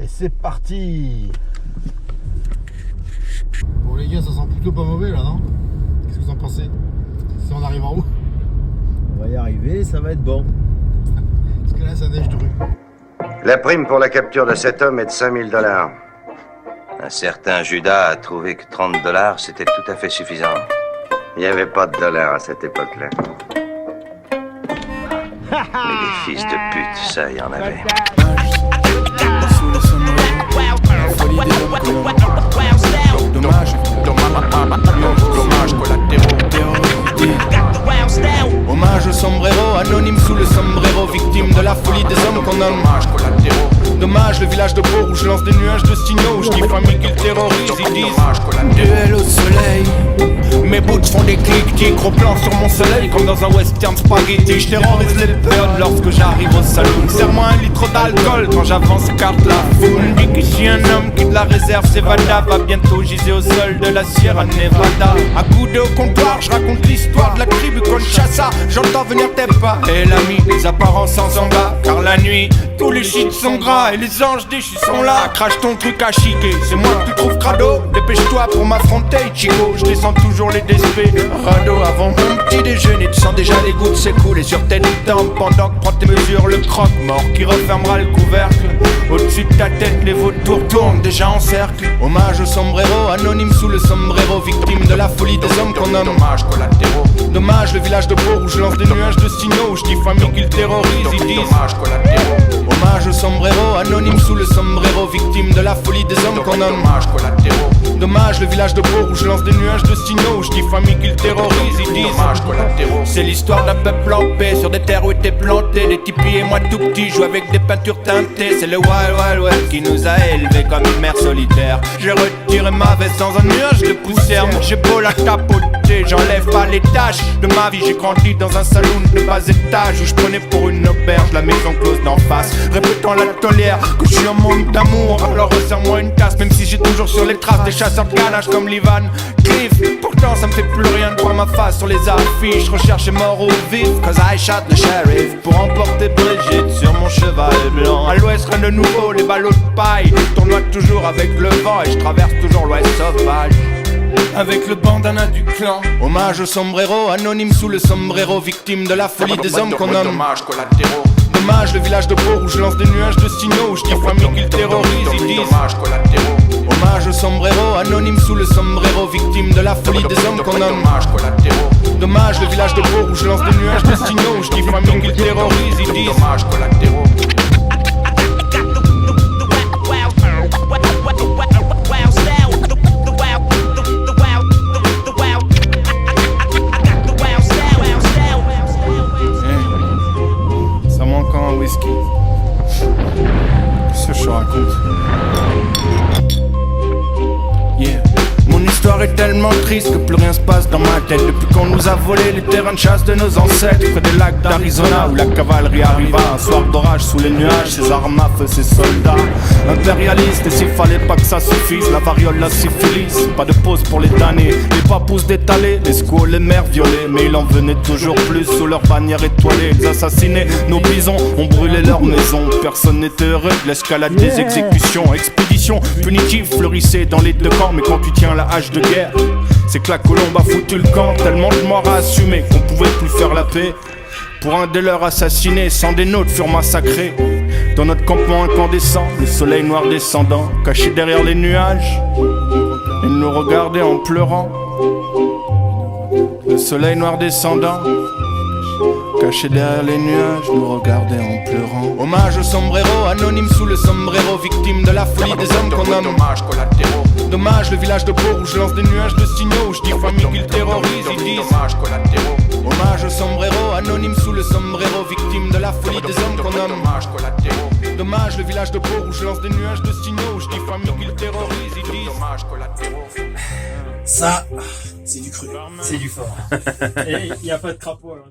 c'est parti. Bon les gars, ça sent plutôt pas mauvais là, non? Qu'est-ce que vous en pensez? Si on arrive en haut? On va y arriver, ça va être bon. Parce que là, ça neige de rue. La prime pour la capture de cet homme est de 5000 $. Un certain Judas a trouvé que 30 $, c'était tout à fait suffisant. Il n'y avait pas de dollars à cette époque-là. Mais des fils de pute, ça, il y en avait. Dommage collatéraux. Hommage au sombrero, anonyme sous le sombrero, victime de la folie des hommes qu'on nomme hommage collatéraux. Dommage, le village de Pau où je lance des nuages de signaux, où je dis famille qu'ils terrorisent, ils disent duel au soleil. Mes boots font des clics, gros plan sur mon soleil comme dans un western spaghetti. Je terrorise les peurs lorsque j'arrive au salon. Serre-moi 1 litre d'alcool quand j'avance carte la foule. Me dit que je suis un homme qui de la réserve s'évada. Va bientôt giser au sol de la Sierra Nevada. À coude au comptoir, je raconte l'histoire de la tribu Conchassa. J'entends venir tes pas et l'ami, les apparences sans en bas. Car la nuit, tous les shit sont gras et les anges déchus sont là. Crache ton truc à chiquer, c'est moi que tu trouves crado. Dépêche-toi pour m'affronter, Chico. Je descends toujours les DSP radeau avant mon petit déjeuner. Tu sens déjà les gouttes s'écouler sur tes tempes pendant que prends tes mesures le croque-mort qui refermera le couvercle. Au-dessus de ta tête, les vautours tournent déjà en cercle. Hommage au sombrero, anonyme sous le sombrero, victime de la folie des hommes qu'on nomme dommages collatéraux. Dommage, le village de Pau où je lance des nuages de signaux, où je dis famille qu'ils terrorisent, ils disent dommages collatéraux. Hommage au sombrero, anonyme sous le sombrero, victime de la folie des hommes qu'on nomme dommages collatéraux. Dommage, le village de Pau où je lance des nuages de signaux, où je dis famille qu'ils terrorisent, ils disent dommages collatéraux. C'est l'histoire d'un peuple en paix sur des terres où étaient plantés des tipis et moi tout petit joue avec des peintures teintées. C'est le Wild Wild West qui nous a élevés comme une mère solitaire. J'ai retiré ma veste dans un nuage de poussière. J'ai beau la tapoter, j'enlève pas les taches de ma vie. J'ai grandi dans un saloon de bas étage où je prenais pour une auberge la maison close d'en face, répétant la tolière que je suis un monde d'amour. Alors resserre-moi une tasse, même si j'ai toujours sur les traces des chasseurs de ganache comme Livan Cliff. Pourtant ça me fait plus rien de voir ma face sur les affiches. Recherche mort ou vif, cause I shot the sheriff pour emporter Brigitte sur mon cheval blanc. À l'ouest rien de nouveau, les ballots de paille tournoient toujours avec le vent et je traverse toujours l'ouest sauvage avec le bandana du clan. Hommage au sombrero, anonyme sous le sombrero, victime de la folie des hommes qu'on nomme dommages collatéraux. Dommage, le village de Pau où je lance des nuages de signaux, où je dis famille qu'ils terrorisent, ils disent dommages collatéraux. Hommage au sombrero, anonyme sous le sombrero, victime de la folie des hommes qu'on nomme dommages collatéraux. Dommage, le village de Pau où je lance des nuages de signaux, où je dis famille qu'ils terrorisent, ils disent dommages collatéraux. Whisky. Qu'est-ce que je te raconte? Yeah. Mon histoire est tellement triste que plus rien se passe dans ma tête. Depuis qu'on nous a volé les terrains de chasse de nos ancêtres, près des lacs d'Arizona où la cavalerie arriva. Un soir d'orage sous les nuages, ses armes à feu, ses soldats impérialistes. Et s'il fallait pas que ça suffise, la variole, la syphilis. Pas de pause pour les damnés, les papous détalés, les squaws, les mères violées. Mais il en venait toujours plus sous leur bannière étoilée. Ils assassinaient nos bisons, ont brûlé leurs maisons. Personne n'était heureux de l'escalade des exécutions. Expédition punitive fleurissait dans les deux camps. Mais quand tu tiens la hache de guerre, c'est que la colombe a foutu le camp. Tellement de morts à assumer qu'on pouvait plus faire la paix. Pour un des leurs assassinés, 100 des nôtres furent massacrés. Dans notre campement incandescent, le soleil noir descendant, caché derrière les nuages, ils nous regardaient en pleurant. Le soleil noir descendant, caché derrière les nuages, nous regardait en pleurant. Hommage au sombrero, anonyme sous le sombrero, victime de la folie des hommes qu'on nomme dommages collatéraux. Dommage, le village de Pau où je lance des nuages de signaux, où je dis famille qu'ils terrorisent, ils disent dommages collatéraux. Hommage au sombrero, anonyme sous le sombrero, victime de la folie des hommes qu'on nomme dommages collatéraux. Dommage, le village de Pau où je lance des nuages de signaux, où je dis famille qu'ils terrorisent, ils disent dommages collatéraux. Ça, c'est du cru, c'est du fort. Et il n'y a pas de crapaud alors.